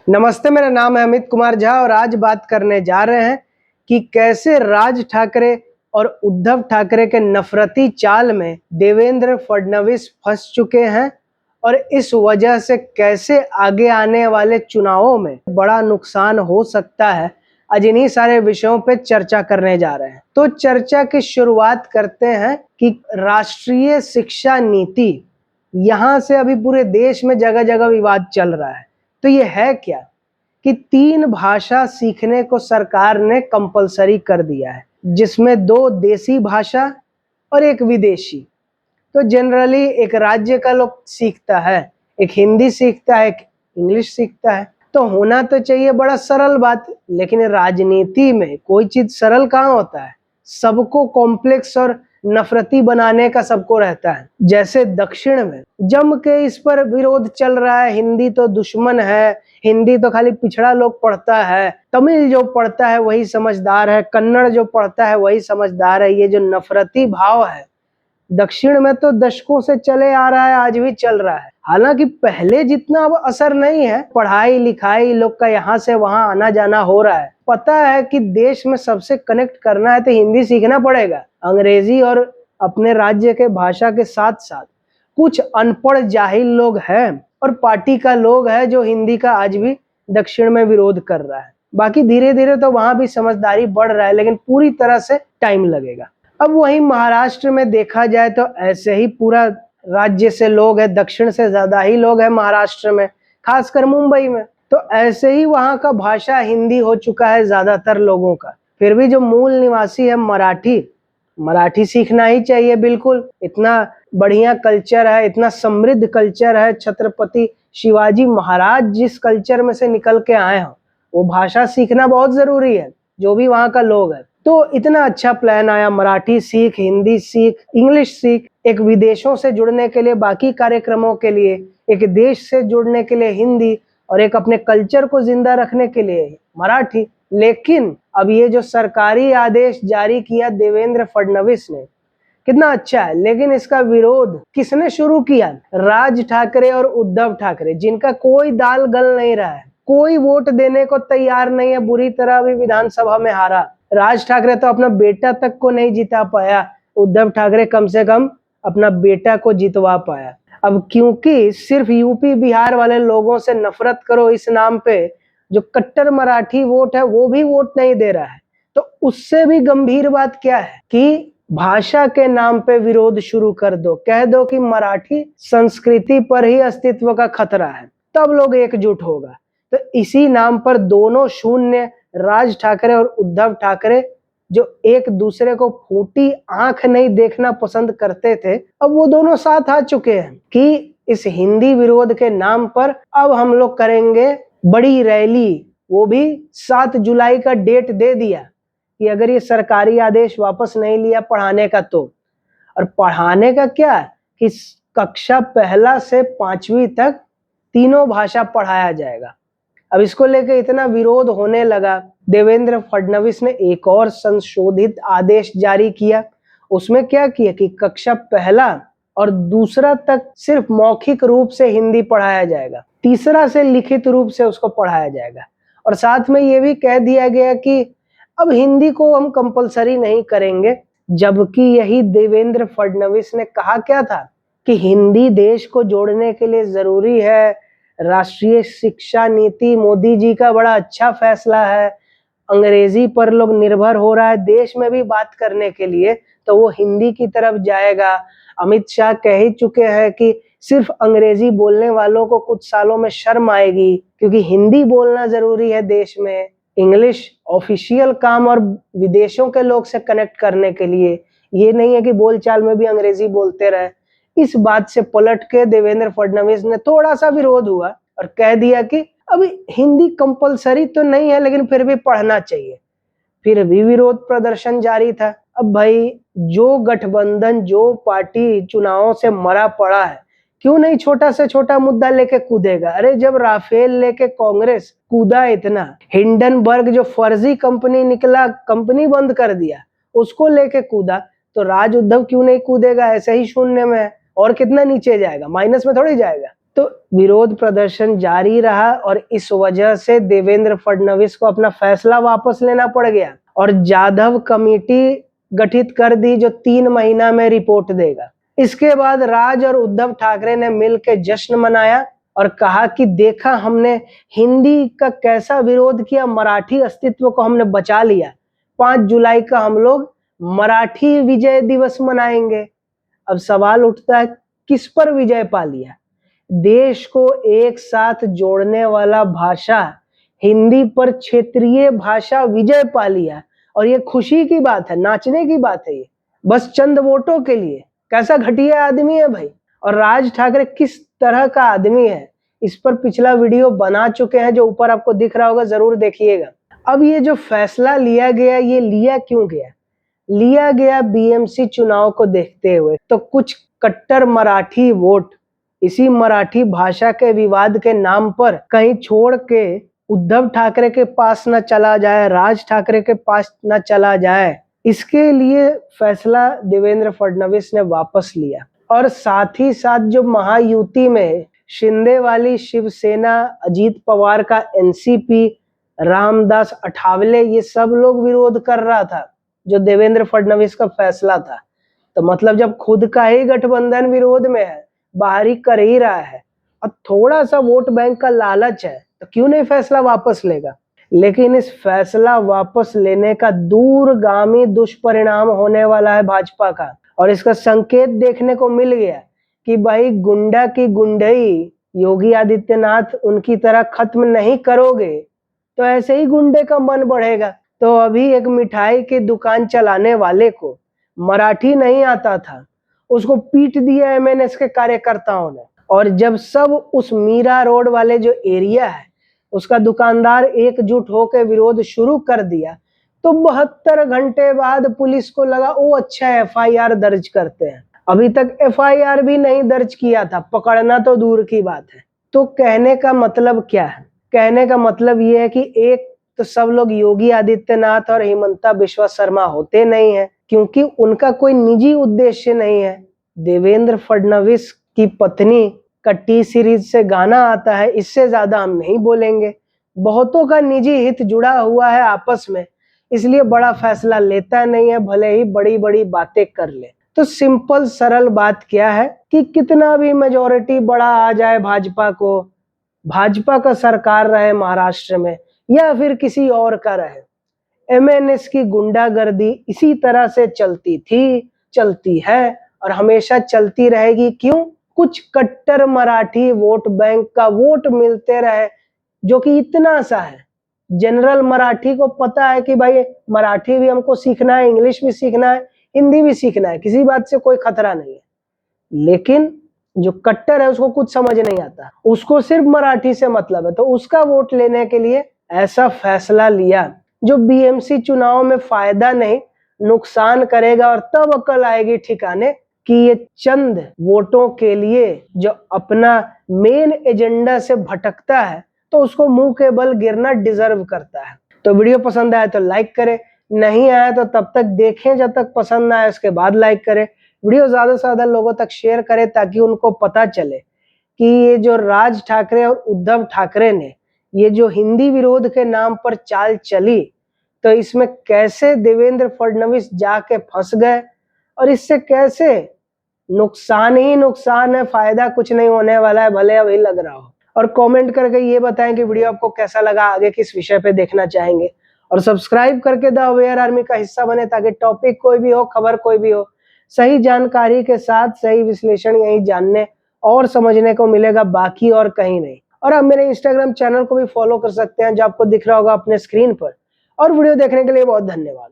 नमस्ते, मेरा नाम है अमित कुमार झा और आज बात करने जा रहे हैं कि कैसे राज ठाकरे और उद्धव ठाकरे के नफरती चाल में देवेंद्र फडणवीस फंस चुके हैं और इस वजह से कैसे आगे आने वाले चुनावों में बड़ा नुकसान हो सकता है। आज इन्हीं सारे विषयों पे चर्चा करने जा रहे हैं। तो चर्चा की शुरुआत करते हैं कि राष्ट्रीय शिक्षा नीति, यहाँ से अभी पूरे देश में जगह जगह विवाद चल रहा है। तो ये है क्या कि 3 भाषा सीखने को सरकार ने कंपलसरी कर दिया है, जिसमें 2 देसी भाषा और 1 विदेशी। तो जनरली एक राज्य का लोग सीखता है, एक हिंदी सीखता है, एक इंग्लिश सीखता है। तो होना तो चाहिए बड़ा सरल बात, लेकिन राजनीति में कोई चीज सरल कहाँ होता है। सबको कॉम्प्लेक्स और नफरती बनाने का सबको रहता है। जैसे दक्षिण में जम के इस पर विरोध चल रहा है, हिंदी तो दुश्मन है, हिंदी तो खाली पिछड़ा लोग पढ़ता है, तमिल जो पढ़ता है वही समझदार है, कन्नड़ जो पढ़ता है वही समझदार है। ये जो नफरती भाव है दक्षिण में तो दशकों से चले आ रहा है, आज भी चल रहा है। हालांकि पहले जितना अब असर नहीं है, पढ़ाई लिखाई लोग का यहाँ से वहां आना जाना हो रहा है। पता है कि देश में सबसे कनेक्ट करना है तो हिंदी सीखना पड़ेगा। अंग्रेजी और अपने राज्य के भाषा के साथ साथ कुछ अनपढ़ जाहिल लोग हैं और पार्टी का लोग है जो हिंदी का आज भी दक्षिण में विरोध कर रहा है। बाकी धीरे धीरे तो वहां भी समझदारी बढ़ रहा है, लेकिन पूरी तरह से टाइम लगेगा। अब वहीं महाराष्ट्र में देखा जाए तो ऐसे ही पूरा राज्य से लोग हैं, दक्षिण से ज्यादा ही लोग हैं महाराष्ट्र में, खासकर मुंबई में। तो ऐसे ही वहां का भाषा हिंदी हो चुका है ज्यादातर लोगों का। फिर भी जो मूल निवासी है मराठी सीखना ही चाहिए। बिल्कुल, इतना बढ़िया कल्चर है, इतना समृद्ध कल्चर है। छत्रपति शिवाजी महाराज जिस कल्चर में से निकल के आए हैं, वो भाषा सीखना बहुत जरूरी है, जो भी वहां का लोग है। तो इतना अच्छा प्लान आया, मराठी सीख, हिंदी सीख, इंग्लिश सीख, एक विदेशों से जुड़ने के लिए बाकी कार्यक्रमों के लिए, एक देश से जुड़ने के लिए हिंदी, और एक अपने कल्चर को जिंदा रखने के लिए मराठी। लेकिन अब ये जो सरकारी आदेश जारी किया देवेंद्र फडणवीस ने, कितना अच्छा है, लेकिन इसका विरोध किसने शुरू किया? राज ठाकरे और उद्धव ठाकरे, जिनका कोई दाल गल नहीं रहा है, कोई वोट देने को तैयार नहीं है। बुरी तरह भी विधानसभा में हारा। राज ठाकरे तो अपना बेटा तक को नहीं जिता पाया, उद्धव ठाकरे कम से कम अपना बेटा को जितवा पाया। अब क्योंकि सिर्फ यूपी बिहार वाले लोगों से नफरत करो इस नाम पे, जो कट्टर मराठी वोट है वो भी वोट नहीं दे रहा है। तो उससे भी गंभीर बात क्या है कि भाषा के नाम पे विरोध शुरू कर दो, कह दो कि मराठी संस्कृति पर ही अस्तित्व का खतरा है, तब लोग एकजुट होगा। तो इसी नाम पर दोनों शून्य, राज ठाकरे और उद्धव ठाकरे, जो एक दूसरे को फूटी आंख नहीं देखना पसंद करते थे, अब वो दोनों साथ आ चुके हैं कि इस हिंदी विरोध के नाम पर अब हम लोग करेंगे बड़ी रैली। वो भी 7 जुलाई का डेट दे दिया कि अगर ये सरकारी आदेश वापस नहीं लिया पढ़ाने का तो। और पढ़ाने का क्या कि कक्षा 1 से 5वीं तक तीनों भाषा पढ़ाया जाएगा। अब इसको लेकर इतना विरोध होने लगा, देवेंद्र फडणवीस ने एक और संशोधित आदेश जारी किया। उसमें क्या किया कि कक्षा 1 और 2 तक सिर्फ मौखिक रूप से हिंदी पढ़ाया जाएगा, 3 से लिखित रूप से उसको पढ़ाया जाएगा। और साथ में ये भी कह दिया गया कि अब हिंदी को हम कंपलसरी नहीं करेंगे। जबकि यही देवेंद्र फडणवीस ने कहा क्या था कि हिंदी देश को जोड़ने के लिए जरूरी है। राष्ट्रीय शिक्षा नीति मोदी जी का बड़ा अच्छा फैसला है। अंग्रेजी पर लोग निर्भर हो रहा है देश में भी बात करने के लिए, तो वो हिंदी की तरफ जाएगा। अमित शाह कह ही चुके हैं कि सिर्फ अंग्रेजी बोलने वालों को कुछ सालों में शर्म आएगी, क्योंकि हिंदी बोलना जरूरी है देश में। इंग्लिश ऑफिशियल काम और विदेशों के लोग से कनेक्ट करने के लिए, ये नहीं है कि बोलचाल में भी अंग्रेजी बोलते रहे। इस बात से पलट के देवेंद्र फडणवीस ने थोड़ा सा विरोध हुआ और कह दिया कि अभी हिंदी कंपलसरी तो नहीं है, लेकिन फिर भी पढ़ना चाहिए। फिर भी विरोध प्रदर्शन जारी था। अब भाई, जो गठबंधन, जो पार्टी चुनावों से मरा पड़ा है, क्यों नहीं छोटा से छोटा मुद्दा लेके कूदेगा? अरे जब राफेल लेके कांग्रेस कूदा इतना, हिंडनबर्ग जो फर्जी कंपनी निकला, कंपनी बंद कर दिया, उसको लेके कूदा, तो राज उद्धव क्यों नहीं कूदेगा? ऐसे ही शून्य में है, और कितना नीचे जाएगा, माइनस में थोड़ी जाएगा। तो विरोध प्रदर्शन जारी रहा और इस वजह से देवेंद्र फडणवीस को अपना फैसला वापस लेना पड़ गया और जाधव कमेटी गठित कर दी जो 3 महीना में रिपोर्ट देगा। इसके बाद राज और उद्धव ठाकरे ने मिलकर जश्न मनाया और कहा कि देखा हमने हिंदी का कैसा विरोध किया, मराठी अस्तित्व को हमने बचा लिया। 5 जुलाई का हम लोग मराठी विजय दिवस मनाएंगे। अब सवाल उठता है किस पर विजय पा लिया? देश को एक साथ जोड़ने वाला भाषा हिंदी पर क्षेत्रीय भाषा विजय पा लिया और ये खुशी की बात है, नाचने की बात है। ये बस चंद वोटों के लिए। कैसा घटिया आदमी है भाई। और राज ठाकरे किस तरह का आदमी है, इस पर पिछला वीडियो बना चुके हैं जो ऊपर आपको दिख रहा होगा, जरूर देखिएगा। अब ये जो फैसला लिया गया, ये लिया क्यों गया? लिया गया बीएमसी चुनाव को देखते हुए। तो कुछ कट्टर मराठी वोट इसी मराठी भाषा के विवाद के नाम पर कहीं छोड़ के उद्धव ठाकरे के पास न चला जाए, राज ठाकरे के पास न चला जाए, इसके लिए फैसला देवेंद्र फडणवीस ने वापस लिया। और साथ ही साथ जो महायुति में शिंदे वाली शिवसेना, अजीत पवार का एनसीपी, रामदास अठावले, ये सब लोग विरोध कर रहा था जो देवेंद्र फडणवीस का फैसला था। तो मतलब जब खुद का ही गठबंधन विरोध में है, बाहरी कर ही रहा है, अब थोड़ा सा वोट बैंक का लालच है तो क्यों नहीं फैसला वापस लेगा? लेकिन इस फैसला वापस लेने का दूरगामी दुष्परिणाम होने वाला है भाजपा का। और इसका संकेत देखने को मिल गया कि भाई गुंडा की गुंडई योगी आदित्यनाथ उनकी तरह खत्म नहीं करोगे तो ऐसे ही गुंडे का मन बढ़ेगा। तो अभी एक मिठाई की दुकान चलाने वाले को मराठी नहीं आता था, उसको पीट दिया एमएनएस के कार्यकर्ताओं ने। और जब सब उस मीरा रोड वाले जो एरिया है उसका दुकानदार एकजुट होकर विरोध शुरू कर दिया, तो 72 घंटे बाद पुलिस को लगा ओ अच्छा एफआईआर दर्ज करते हैं। अभी तक एफआईआर भी नहीं दर्ज किया था, पकड़ना तो दूर की बात है। तो कहने का मतलब क्या है? कहने का मतलब ये है कि एक तो सब लोग योगी आदित्यनाथ और हिमंता बिश्वा शर्मा होते नहीं है, क्योंकि उनका कोई निजी उद्देश्य नहीं है। देवेंद्र फडणवीस की पत्नी का टी सीरीज से गाना आता है, इससे ज्यादा हम नहीं बोलेंगे। बहुतों का निजी हित जुड़ा हुआ है आपस में, इसलिए बड़ा फैसला लेता नहीं है, भले ही बड़ी बड़ी बातें कर ले। तो सिंपल सरल बात क्या है कि कितना भी मेजॉरिटी बड़ा आ जाए भाजपा को, भाजपा का सरकार रहे महाराष्ट्र में या फिर किसी और का रहे, एमएनएस की गुंडागर्दी इसी तरह से चलती थी, चलती है और हमेशा चलती रहेगी। क्यों? कुछ कट्टर मराठी वोट बैंक का वोट मिलते रहे, जो कि इतना सा है। जनरल मराठी को पता है कि भाई मराठी भी हमको सीखना है, इंग्लिश भी सीखना है, हिंदी भी सीखना है, किसी बात से कोई खतरा नहीं है। लेकिन जो कट्टर है उसको कुछ समझ नहीं आता, उसको सिर्फ मराठी से मतलब है, तो उसका वोट लेने के लिए ऐसा फैसला लिया जो बीएमसी चुनाव में फायदा नहीं नुकसान करेगा। और तब अकल आएगी ठिकाने कि ये चंद वोटों के लिए जो अपना मेन एजेंडा से भटकता है तो उसको मुंह के बल गिरना डिजर्व करता है। तो वीडियो पसंद आया तो लाइक करें, नहीं आया तो तब तक देखें जब तक पसंद आए, उसके बाद लाइक करें। वीडियो ज्यादा से ज्यादा लोगों तक शेयर करें ताकि उनको पता चले कि ये जो राज ठाकरे और उद्धव ठाकरे ने ये जो हिंदी विरोध के नाम पर चाल चली, तो इसमें कैसे देवेंद्र फडणवीस जाके फंस गए और इससे कैसे नुकसान ही नुकसान है, फायदा कुछ नहीं होने वाला है, भले अभी लग रहा हो। और कमेंट करके ये बताएं कि वीडियो आपको कैसा लगा, आगे किस विषय पे देखना चाहेंगे। और सब्सक्राइब करके द अवेयर आर्मी का हिस्सा बने ताकि टॉपिक कोई भी हो, खबर कोई भी हो, सही जानकारी के साथ सही विश्लेषण यही जानने और समझने को मिलेगा, बाकी और कहीं नहीं। और आप मेरे इंस्टाग्राम चैनल को भी फॉलो कर सकते हैं जो आपको दिख रहा होगा अपने स्क्रीन पर। और वीडियो देखने के लिए बहुत धन्यवाद।